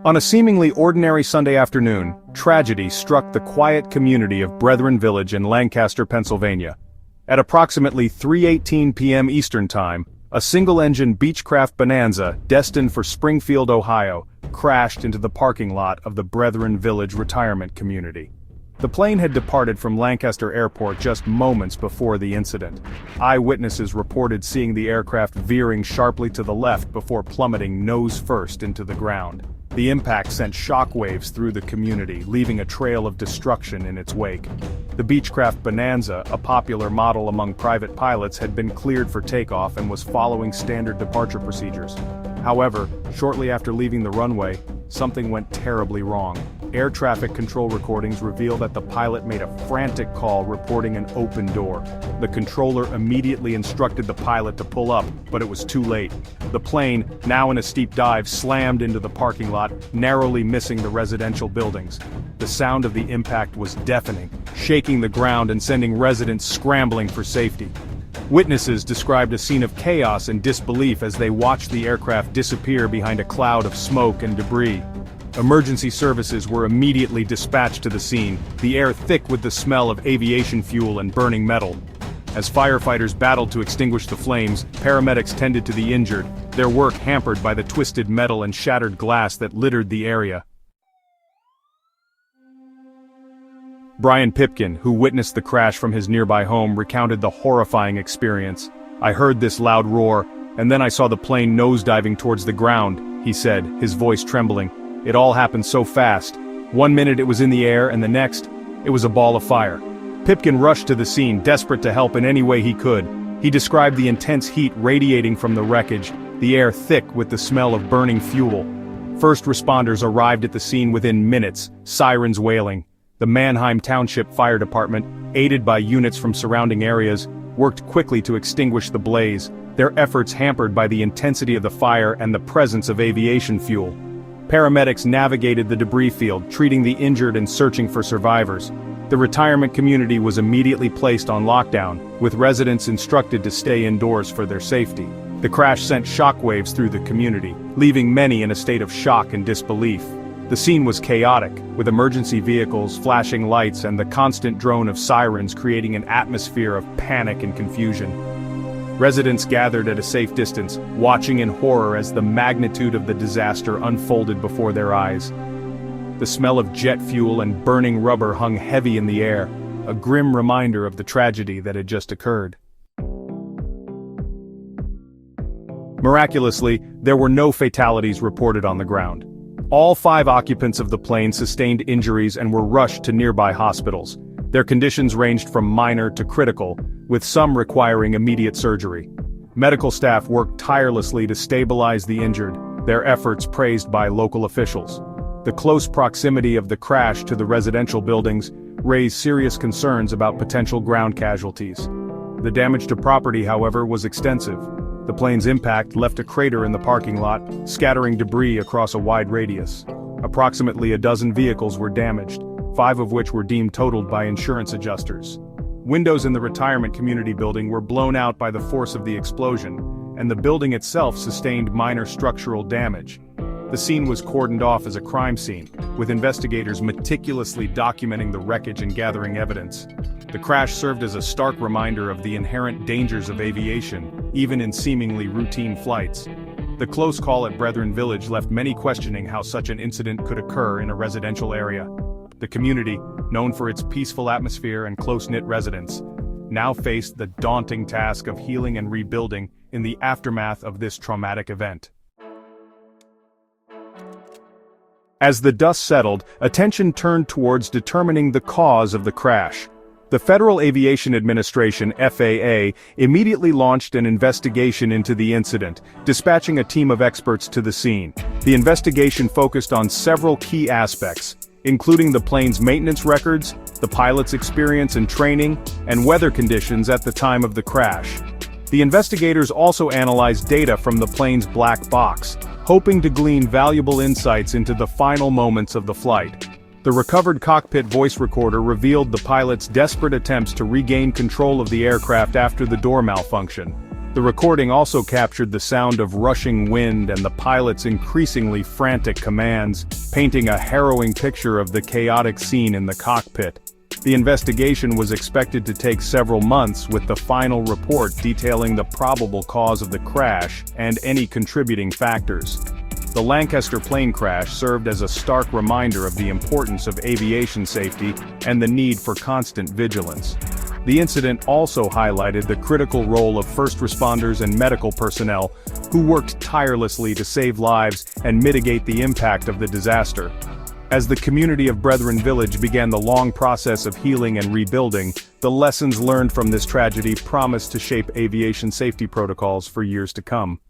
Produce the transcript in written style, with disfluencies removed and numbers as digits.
On a seemingly ordinary Sunday afternoon, tragedy struck the quiet community of Brethren Village in Lancaster, Pennsylvania. At approximately 3:18 p.m. Eastern Time, a single-engine Beechcraft Bonanza, destined for Springfield, Ohio, crashed into the parking lot of the Brethren Village retirement community. The plane had departed from Lancaster Airport just moments before the incident. Eyewitnesses reported seeing the aircraft veering sharply to the left before plummeting nose first into the ground. The impact sent shockwaves through the community, leaving a trail of destruction in its wake. The Beechcraft Bonanza, a popular model among private pilots, had been cleared for takeoff and was following standard departure procedures. However, shortly after leaving the runway, something went terribly wrong. Air traffic control recordings reveal that the pilot made a frantic call reporting an open door. The controller immediately instructed the pilot to pull up, but it was too late. The plane, now in a steep dive, slammed into the parking lot, narrowly missing the residential buildings. The sound of the impact was deafening, shaking the ground and sending residents scrambling for safety. Witnesses described a scene of chaos and disbelief as they watched the aircraft disappear behind a cloud of smoke and debris. Emergency services were immediately dispatched to the scene, the air thick with the smell of aviation fuel and burning metal. As firefighters battled to extinguish the flames, paramedics tended to the injured, their work hampered by the twisted metal and shattered glass that littered the area. Brian Pipkin, who witnessed the crash from his nearby home, recounted the horrifying experience. "I heard this loud roar, and then I saw the plane nosediving towards the ground," he said, his voice trembling. "It all happened so fast. One minute it was in the air, and the next, it was a ball of fire." Pipkin rushed to the scene, desperate to help in any way he could. He described the intense heat radiating from the wreckage, the air thick with the smell of burning fuel. First responders arrived at the scene within minutes, sirens wailing. The Mannheim Township Fire Department, aided by units from surrounding areas, worked quickly to extinguish the blaze, their efforts hampered by the intensity of the fire and the presence of aviation fuel. Paramedics navigated the debris field, treating the injured and searching for survivors. The retirement community was immediately placed on lockdown, with residents instructed to stay indoors for their safety. The crash sent shockwaves through the community, leaving many in a state of shock and disbelief. The scene was chaotic, with emergency vehicles, flashing lights, and the constant drone of sirens creating an atmosphere of panic and confusion. Residents gathered at a safe distance, watching in horror as the magnitude of the disaster unfolded before their eyes. The smell of jet fuel and burning rubber hung heavy in the air, a grim reminder of the tragedy that had just occurred. Miraculously, there were no fatalities reported on the ground. All 5 occupants of the plane sustained injuries and were rushed to nearby hospitals. Their conditions ranged from minor to critical, with some requiring immediate surgery. Medical staff worked tirelessly to stabilize the injured, their efforts praised by local officials. The close proximity of the crash to the residential buildings raised serious concerns about potential ground casualties. The damage to property, however, was extensive. The plane's impact left a crater in the parking lot, scattering debris across a wide radius. Approximately a dozen vehicles were damaged, 5 of which were deemed totaled by insurance adjusters. Windows in the retirement community building were blown out by the force of the explosion, and the building itself sustained minor structural damage. The scene was cordoned off as a crime scene, with investigators meticulously documenting the wreckage and gathering evidence. The crash served as a stark reminder of the inherent dangers of aviation, even in seemingly routine flights. The close call at Brethren Village left many questioning how such an incident could occur in a residential area. The community, known for its peaceful atmosphere and close-knit residents, now faced the daunting task of healing and rebuilding in the aftermath of this traumatic event. As the dust settled, attention turned towards determining the cause of the crash. The Federal Aviation Administration, FAA, immediately launched an investigation into the incident, dispatching a team of experts to the scene. The investigation focused on several key aspects, including the plane's maintenance records, the pilot's experience and training, and weather conditions at the time of the crash. The investigators also analyzed data from the plane's black box, hoping to glean valuable insights into the final moments of the flight. The recovered cockpit voice recorder revealed the pilot's desperate attempts to regain control of the aircraft after the door malfunction. The recording also captured the sound of rushing wind and the pilot's increasingly frantic commands, painting a harrowing picture of the chaotic scene in the cockpit. The investigation was expected to take several months, with the final report detailing the probable cause of the crash and any contributing factors. The Lancaster plane crash served as a stark reminder of the importance of aviation safety and the need for constant vigilance. The incident also highlighted the critical role of first responders and medical personnel, who worked tirelessly to save lives and mitigate the impact of the disaster. As the community of Brethren Village began the long process of healing and rebuilding, the lessons learned from this tragedy promised to shape aviation safety protocols for years to come.